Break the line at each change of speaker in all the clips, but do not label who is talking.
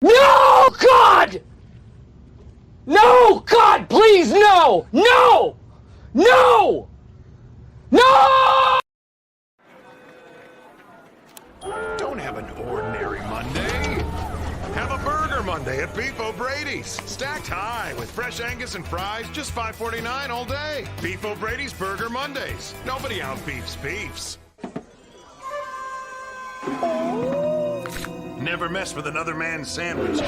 No, God! No, God, please, no! No! No! No!
Don't have an ordinary Monday. Have a Burger Monday at Bradys. Stacked high with fresh Angus and fries, just $5.49 all day. Bradys Burger Mondays. Nobody outbeefs beefs. Never mess with another man's sandwich.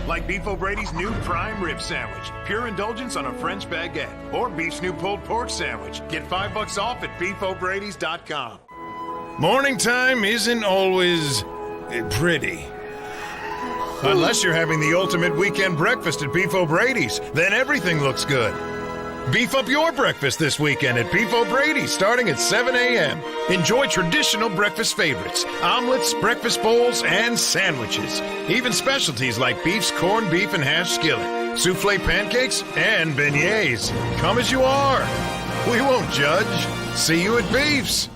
Like Beef O'Brady's new prime rib sandwich. Pure indulgence on a French baguette. Or Beef's new pulled pork sandwich. Get $5 off at beefobradys.com. Morning time isn't always pretty. Unless you're having the ultimate weekend breakfast at Beef O'Brady's, then everything looks good. Beef up your breakfast this weekend at Beef O'Brady's starting at 7 a.m. Enjoy traditional breakfast favorites, omelets, breakfast bowls, and sandwiches. Even specialties like Beef's corned beef and hash skillet, souffle pancakes, and beignets. Come as you are. We won't judge. See you at Beef's.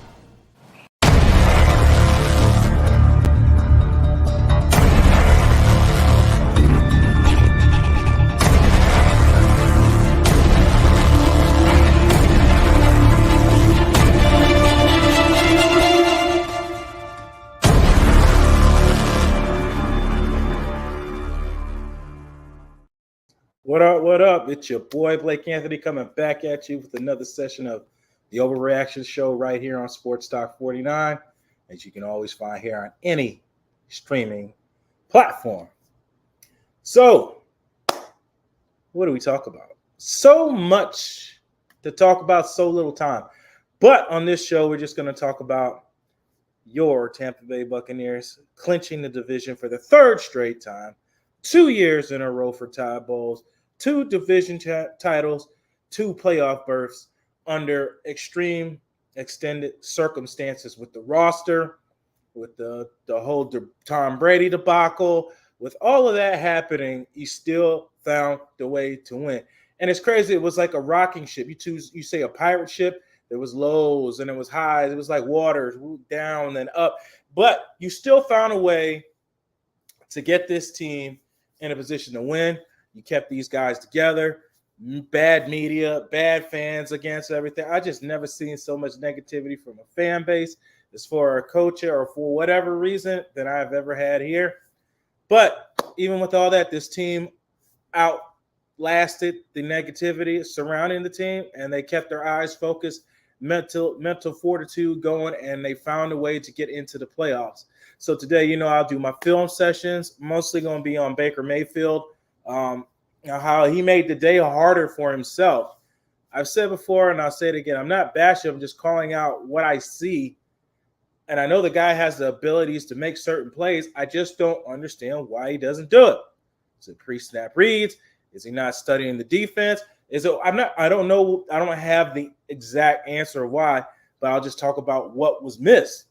What up, what up? It's your boy Blake Anthony coming back at you with another session of the Overreaction Show right here on Sports Talk 49, as you can always find here on any streaming platform. So, what do we talk about? So much to talk about, so little time. But on this show, we're just going to talk about your Tampa Bay Buccaneers clinching the division for the third straight time, 2 years in a row for tie bowls, 2 division titles, 2 playoff berths under extreme extended circumstances with the roster, with the whole Tom Brady debacle, with all of that happening, he still found the way to win. And it's crazy. It was like a rocking ship. You say a pirate ship, there was lows and it was highs. It was like waters, down and up. But you still found a way to get this team in a position to win. You kept these guys together. Bad media, bad fans against everything. I just never seen so much negativity from a fan base as for a coach or for whatever reason that I've ever had here. But even with all that, this team outlasted the negativity surrounding the team, and they kept their eyes focused, mental fortitude going, and they found a way to get into the playoffs. So today, I'll do my film sessions, mostly going to be on Baker Mayfield, how he made the day harder for himself. I've said before, and I'll say it again, I'm not bashing, I'm just calling out what I see. And I know the guy has the abilities to make certain plays. I just don't understand why he doesn't do it. Is it pre-snap reads? Is he not studying the defense? I don't know. I don't have the exact answer why, but I'll just talk about what was missed.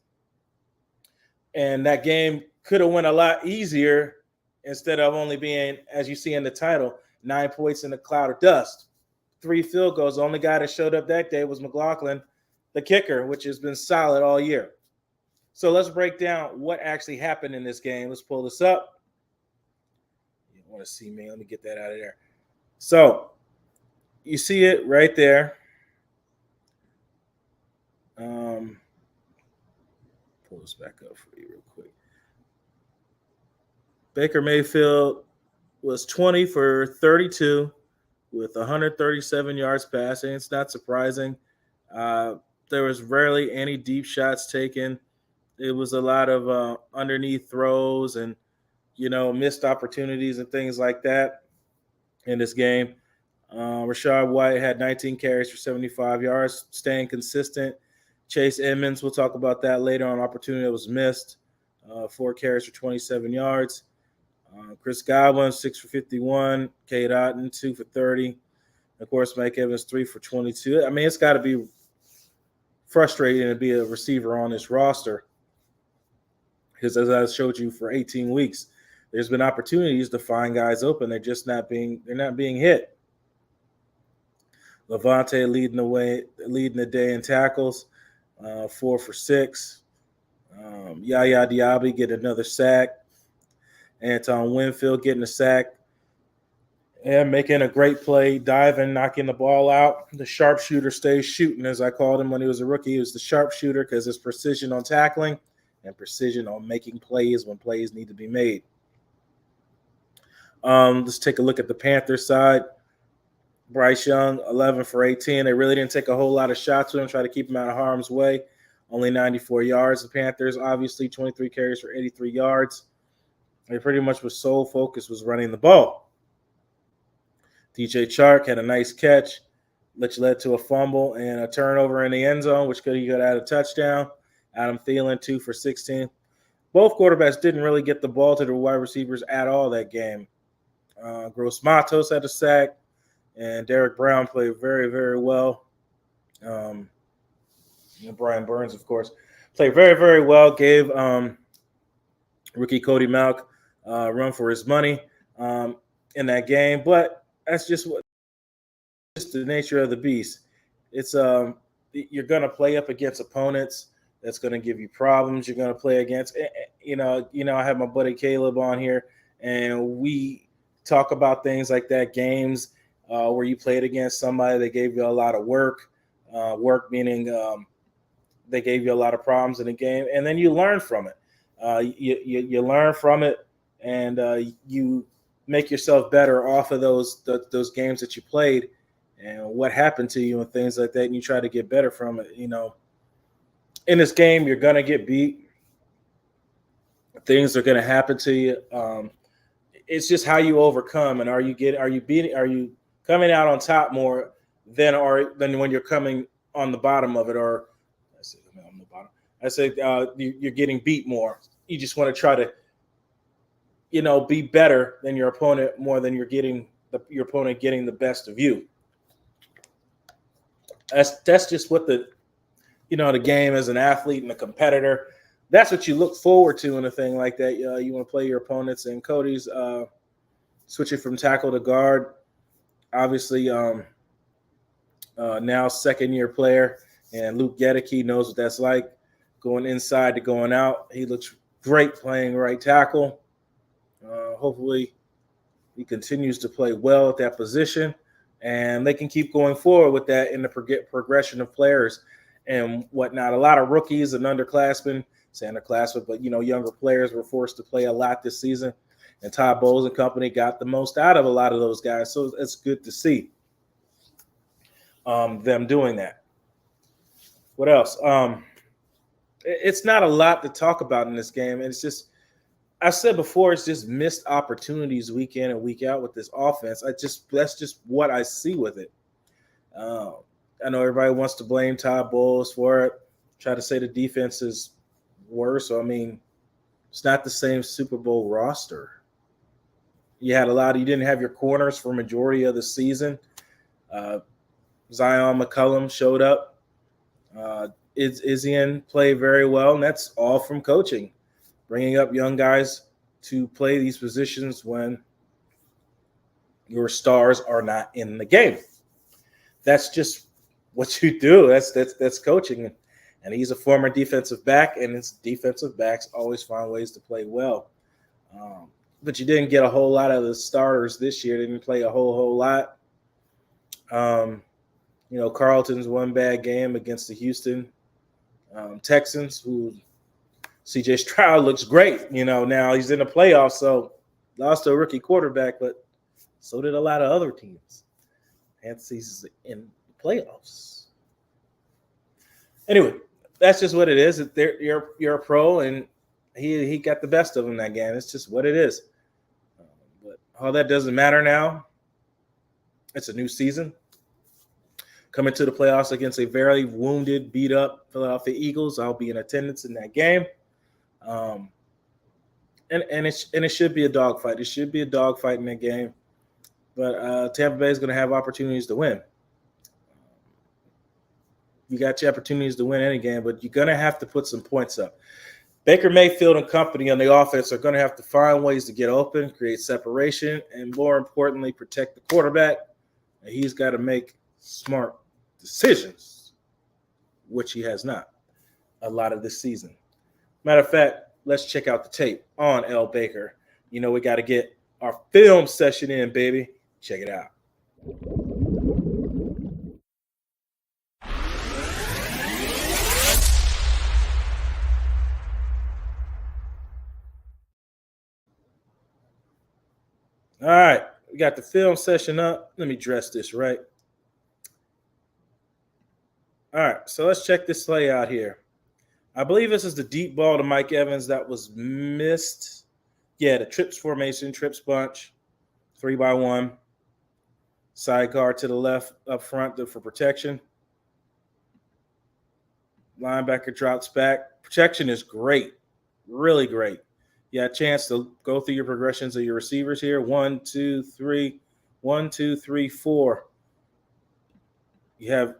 And that game could have went a lot easier instead of only being, as you see in the title, 9 points in a cloud of dust. 3 field goals. The only guy that showed up that day was McLaughlin, the kicker, which has been solid all year. So let's break down what actually happened in this game. Let's pull this up. You want to see me? Let me get that out of there. So you see it right there. Pull this back up for you real quick. Baker Mayfield was 20 for 32 with 137 yards passing. It's not surprising. There was rarely any deep shots taken. It was a lot of underneath throws and, missed opportunities and things like that in this game. Rashad White had 19 carries for 75 yards, staying consistent. Chase Edmonds, we'll talk about that later on, opportunity that was missed. 4 carries for 27 yards. Chris Godwin, 6 for 51. Cade Otton, 2 for 30. Of course, Mike Evans, 3 for 22. I mean, it's got to be frustrating to be a receiver on this roster because, as I showed you, for 18 weeks, there's been opportunities to find guys open. They're not being hit. Levante leading the day in tackles, 4 for 6. Yaya Diaby get another sack. Anton Winfield getting a sack and making a great play, diving, knocking the ball out. The sharpshooter stays shooting, as I called him when he was a rookie. He was the sharpshooter because it's precision on tackling and precision on making plays when plays need to be made. Let's take a look at the Panthers side. Bryce Young, 11 for 18. They really didn't take a whole lot of shots with him, try to keep him out of harm's way. Only 94 yards. The Panthers, obviously, 23 carries for 83 yards. They pretty much was sole focus was running the ball. DJ Chark had a nice catch, which led to a fumble and a turnover in the end zone, which he could have had a touchdown. Adam Thielen, 2 for 16. Both quarterbacks didn't really get the ball to the wide receivers at all that game. Gross Matos had a sack, and Derek Brown played very, very well. Brian Burns, of course, played very, very well. Gave rookie Cody Malk run for his money in that game, but that's just the nature of the beast. It's you're going to play up against opponents that's going to give you problems. You're going to play against, I have my buddy Caleb on here, and we talk about things like that, games where you played against somebody that gave you a lot of work meaning they gave you a lot of problems in the game, and then you learn from it. You learn from it, and you make yourself better off of those games that you played and what happened to you and things like that, and you try to get better from it. In this game, you're going to get beat. Things are going to happen to you. It's just how you overcome, and are you coming out on top more than when you're coming on the bottom of it, or I say you're getting beat more. You just want to try to, be better than your opponent more than you're getting your opponent getting the best of you. That's just what the game as an athlete and a competitor. That's what you look forward to in a thing like that. You want to play your opponents, and Cody's switching from tackle to guard. Obviously, now second-year player, and Luke Gedeke knows what that's like, going inside to going out. He looks great playing right tackle. Hopefully, he continues to play well at that position, and they can keep going forward with that in the progression of players and whatnot. A lot of rookies and underclassmen, but younger players were forced to play a lot this season, and Todd Bowles and company got the most out of a lot of those guys. So it's good to see them doing that. What else? It's not a lot to talk about in this game. It's just, I said before, it's just missed opportunities week in and week out with this offense. That's just what I see with it. I know everybody wants to blame Todd Bowles for it, try to say the defense is worse. It's not the same Super Bowl roster. You didn't have your corners for majority of the season. Zion McCullum showed up. Izzian played very well, and that's all from coaching, bringing up young guys to play these positions when your stars are not in the game. That's just what you do. That's coaching, and he's a former defensive back, and his defensive backs always find ways to play well. But you didn't get a whole lot of the starters this year. They didn't play a whole lot. Carlton's one bad game against the Houston Texans, who CJ Stroud looks great. Now he's in the playoffs, so lost to a rookie quarterback, but so did a lot of other teams. Panthers is in the playoffs. Anyway, that's just what it is. You're a pro, and he got the best of him that game. It's just what it is. But all that doesn't matter now. It's a new season. Coming to the playoffs against a very wounded, beat-up Philadelphia Eagles. I'll be in attendance in that game. And it should be a dogfight. It should be a dogfight in that game. But Tampa Bay is going to have opportunities to win. You got your opportunities to win any game, but you're going to have to put some points up. Baker Mayfield and company on the offense are going to have to find ways to get open, create separation, and more importantly, protect the quarterback. And he's got to make smart decisions, which he has not a lot of this season. Matter of fact, let's check out the tape on L. Baker. You know, we got to get our film session in, baby. Check it out. All right, we got the film session up. Let me dress this right. All right, so let's check this play out here. I believe this is the deep ball to Mike Evans that was missed. Yeah, the trips formation, trips bunch, 3x1. Sidecar to the left up front for protection. Linebacker drops back. Protection is great, really great. You had a chance to go through your progressions of your receivers here. 1, 2, 3, 1, 2, 3, 4. You have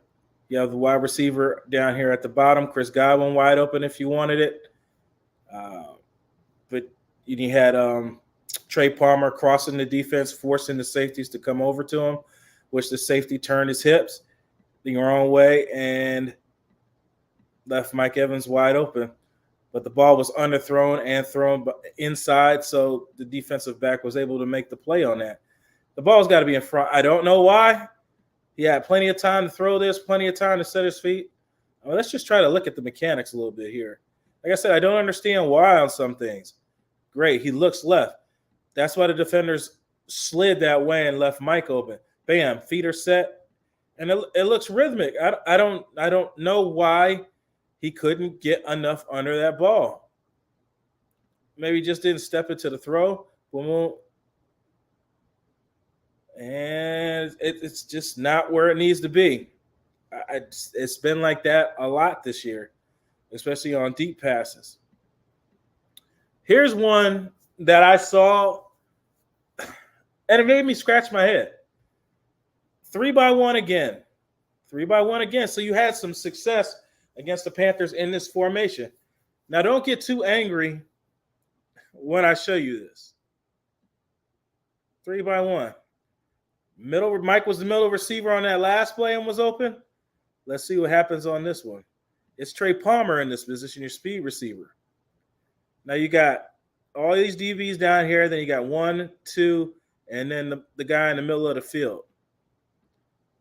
the wide receiver down here at the bottom. Chris Godwin wide open if you wanted it. But you had Trey Palmer crossing the defense, forcing the safeties to come over to him, which the safety turned his hips the wrong way and left Mike Evans wide open. But the ball was underthrown and thrown inside, so the defensive back was able to make the play on that. The ball's got to be in front. I don't know why. He had plenty of time to throw this, plenty of time to set his feet. Well, let's just try to look at the mechanics a little bit here. Like I said, I don't understand why on some things. Great, he looks left. That's why the defenders slid that way and left Mike open. Bam, feet are set, and it looks rhythmic. I don't know why he couldn't get enough under that ball. Maybe he just didn't step into the throw. Boom. And it's just not where it needs to be. It's been like that a lot this year, especially on deep passes. Here's one that I saw, and it made me scratch my head. 3x1 again. 3x1 again. So you had some success against the Panthers in this formation. Now, don't get too angry when I show you this. 3x1. Mike was the middle receiver on that last play and was open. Let's see what happens on this one. It's Trey Palmer in this position, your speed receiver. Now you got all these DBs down here. Then you got 1, 2, and then the guy in the middle of the field.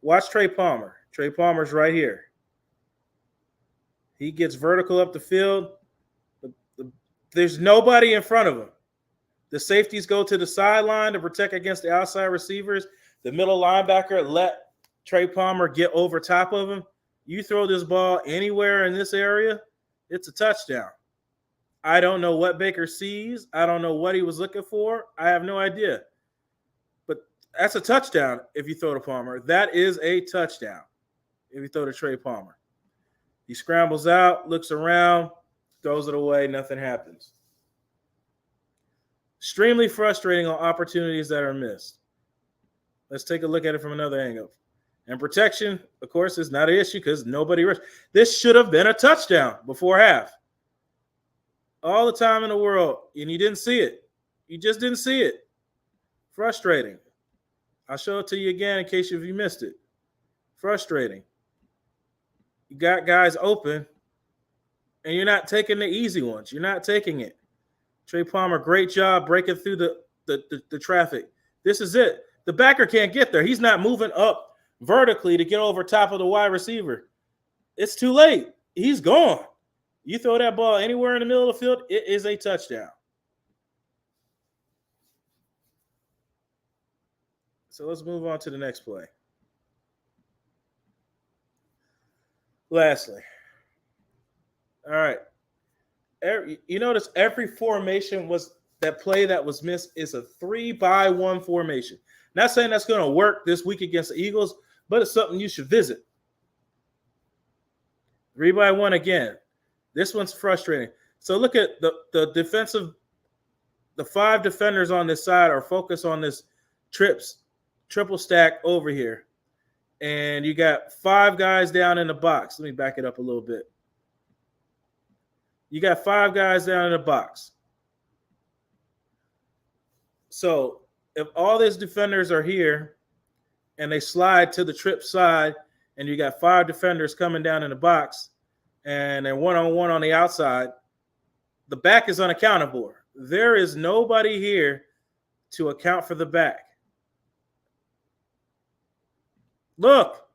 Watch Trey Palmer. Trey Palmer's right here. He gets vertical up the field. There's nobody in front of him. The safeties go to the sideline to protect against the outside receivers. The middle linebacker let Trey Palmer get over top of him. You throw this ball anywhere in this area, it's a touchdown. I don't know what Baker sees. I don't know what he was looking for. I have no idea. But that's a touchdown if you throw to Palmer. That is a touchdown if you throw to Trey Palmer. He scrambles out, looks around, throws it away, nothing happens. Extremely frustrating on opportunities that are missed. Let's take a look at it from another angle. And protection, of course, is not an issue because nobody rushed. This should have been a touchdown before half. All the time in the world, and you didn't see it. You just didn't see it. Frustrating. I'll show it to you again in case you missed it. Frustrating. You got guys open, and you're not taking the easy ones. You're not taking it. Trey Palmer, great job breaking through the traffic. This is it. The backer can't get there. He's not moving up vertically to get over top of the wide receiver. It's too late. He's gone. You throw that ball anywhere in the middle of the field, it is a touchdown. So let's move on to the next play. Lastly, all right. You notice every formation was that play that was missed is a 3x1 formation. Not saying that's going to work this week against the Eagles, but it's something you should visit. 3x1 again. This one's frustrating. So look at the defensive. The 5 defenders on this side are focused on this triple stack over here. And you got 5 guys down in the box. Let me back it up a little bit. You got 5 guys down in the box. So if all these defenders are here and they slide to the trip side and you got 5 defenders coming down in the box and they're one-on-one on the outside, the back is unaccounted for. there is nobody here to account for the back. Look,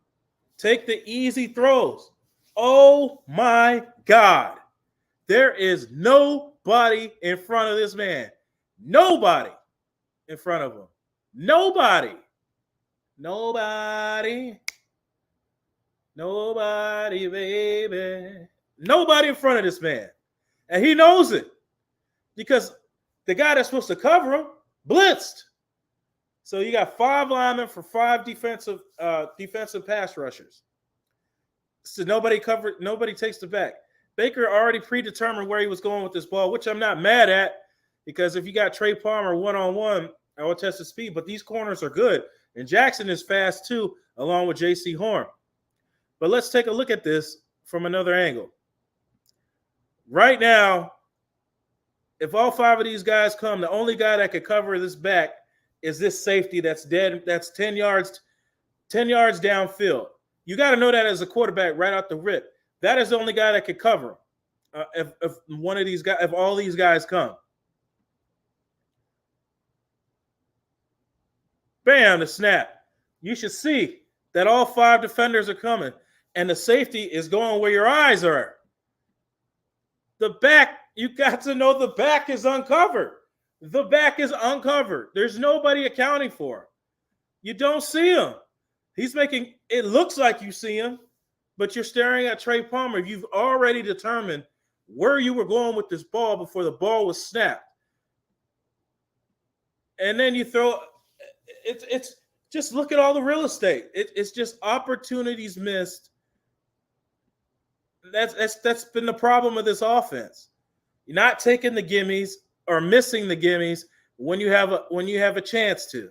take the easy throws. Oh my God. There is nobody in front of this man. Nobody in front of him. Nobody. Nobody, baby. Nobody in front of this man. And he knows it because the guy that's supposed to cover him blitzed. So you got 5 linemen for 5 defensive pass rushers. So nobody takes the back. Baker already predetermined where he was going with this ball, which I'm not mad at, because if you got Trey Palmer one-on-one, I will test his speed, but these corners are good. And Jackson is fast too, along with J.C. Horn. But let's take a look at this from another angle. Right now, if all 5 of these guys come, the only guy that could cover this back is this safety that's dead. That's 10 yards downfield. You got to know that as a quarterback right out the rip. That is the only guy that could cover him. If one of these guys, if all these guys come. Bam, the snap. You should see that all 5 defenders are coming, and the safety is going where your eyes are. The back, you got to know the back is uncovered. The back is uncovered. There's nobody accounting for him. You don't see him. He's making, it looks like you see him, but you're staring at Trey Palmer. You've already determined where you were going with this ball before the ball was snapped. And then you throw, it's just look at all the real estate. It's just opportunities missed. That's been the problem of this offense. You're not taking the gimmies or missing the gimmies when you have a chance to.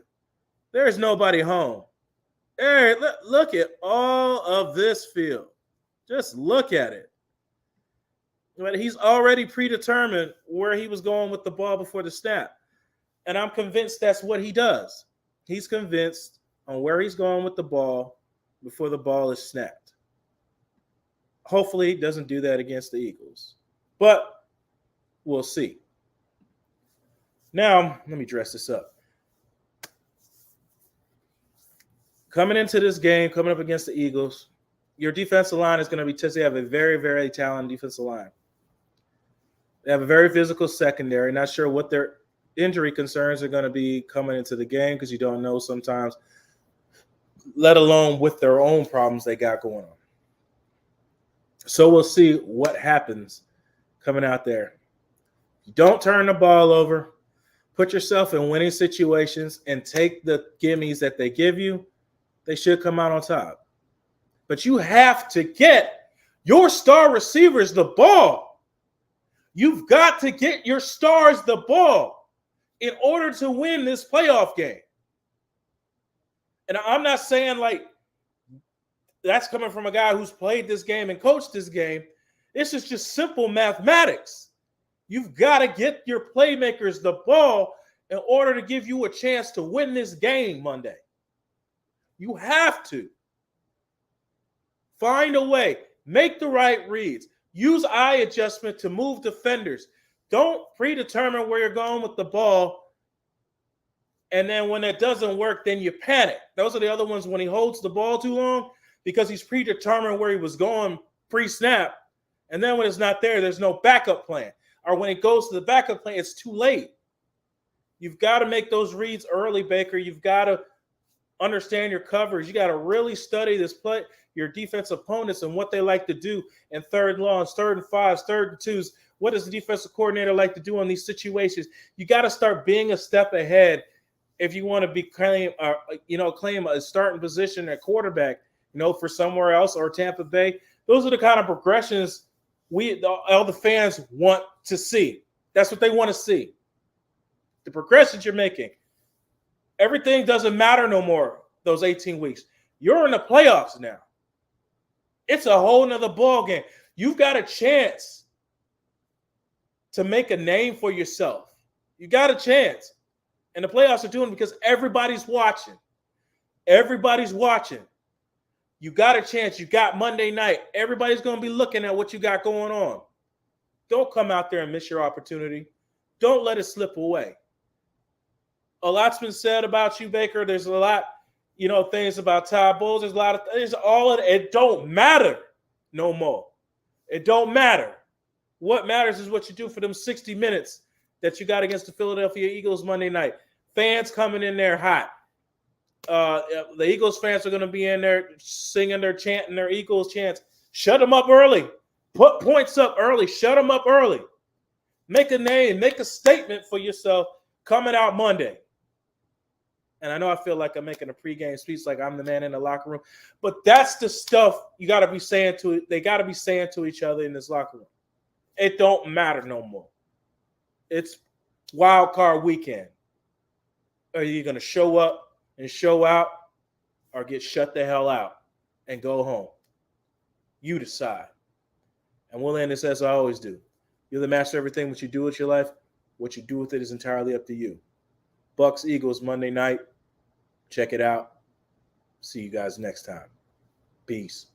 There is nobody home. Hey, look at all of this field. Just look at it. But he's already predetermined where he was going with the ball before the snap. And I'm convinced that's what he does. He's convinced on where he's going with the ball before the ball is snapped. Hopefully he doesn't do that against the Eagles. But we'll see. Now, let me dress this up. Coming into this game, coming up against the Eagles, your defensive line is going to be tested. They have a very, very talented defensive line. They have a very physical secondary. Not sure what their injury concerns are going to be coming into the game because you don't know sometimes, let alone with their own problems they got going on. So we'll see what happens coming out there. Don't turn the ball over. Put yourself in winning situations and take the gimmies that they give you. They should come out on top. But you have to get your star receivers the ball. You've got to get your stars the ball in order to win this playoff game. And I'm not saying like that's coming from a guy who's played this game and coached this game. This is just simple mathematics. You've got to get your playmakers the ball in order to give you a chance to win this game Monday. You have to. Find a way. Make the right reads. Use eye adjustment to move defenders. Don't predetermine where you're going with the ball. And then when it doesn't work, then you panic. Those are the other ones when he holds the ball too long because he's predetermined where he was going pre-snap. And then when it's not there, there's no backup plan. Or when it goes to the backup plan, it's too late. You've got to make those reads early, Baker. You've got to understand your coverage. You got to really study this play, your defensive opponents and what they like to do in third and longs, 3rd and 5s, 3rd and 2s. What does the defensive coordinator like to do in these situations? You got to start being a step ahead if you want to claim a starting position at quarterback, for somewhere else or Tampa Bay. Those are the kind of progressions all the fans want to see. That's what they want to see. The progressions you're making. Everything doesn't matter no more those 18 weeks. You're in the playoffs now. It's a whole nother ball game. You've got a chance to make a name for yourself. You got a chance. And the playoffs are doing it because everybody's watching. Everybody's watching. You got a chance. You got Monday night. Everybody's going to be looking at what you got going on. Don't come out there and miss your opportunity. don't let it slip away. A lot's been said about you, Baker. There's a lot, things about Todd Bowles. There's a lot of things. All of it. It don't matter no more. It don't matter. What matters is what you do for them 60 minutes that you got against the Philadelphia Eagles Monday night. Fans coming in there hot. The Eagles fans are going to be in there singing their chanting their Eagles chants. Shut them up early. Put points up early. Shut them up early. Make a name. Make a statement for yourself coming out Monday. And I know I feel like I'm making a pregame speech like I'm the man in the locker room. But that's the stuff you got to be saying to it. They got to be saying to each other in this locker room. It don't matter no more. It's wild card weekend. Are you going to show up and show out or get shut the hell out and go home? You decide. And we'll end this as I always do. You're the master of everything. What you do with your life, what you do with it is entirely up to you. Bucs, Eagles, Monday night. Check it out. See you guys next time. Peace.